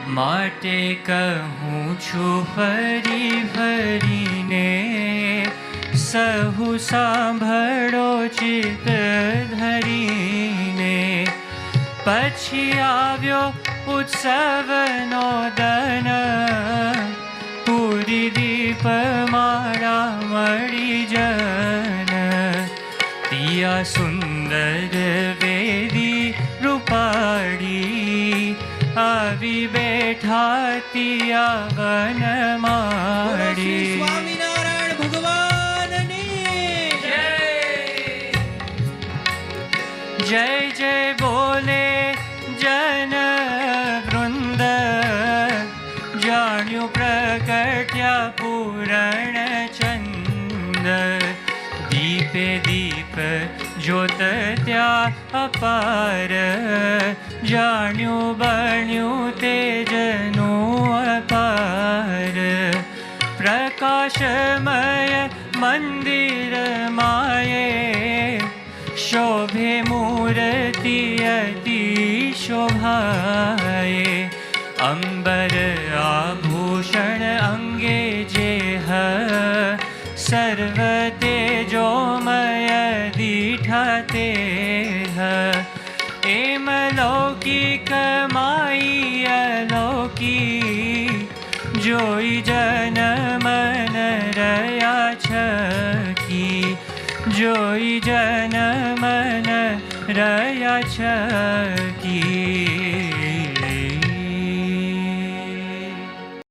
માટે કહું છું ફરી ફરીને, સહુ સાંભળો ચિત્ત ધરીને. પછી આવ્યો ઉત્સવનો દન, પૂરી દીપમાળા મળી જન. તિયા સુંદર વેદી રૂપાળી, આવી બેઠા તિયા વનમાળી. સ્વામિનારાયણ ભગવાનની જય જય જય બોલે જન વૃંદ, જાણ્યું પ્રગટ્યા પૂરણ ચંદ. દીપે દીપ જ્યોત ત્યાં અપાર, જાણ્યું બન્યું તેજનું અપાર. પ્રકાશમય મંદિર માયે, શોભે મૂર્તિ અતિ શોભાએ. અંબર આભૂષણ અંગે જેહ, સર્વ તેજોમય દીઠા તેહ. એમ લૌકિક માઈ અલૌકી, જોઈ જન મન રહ્યા છકી. જોઈ જન મન રહ્યા છકી.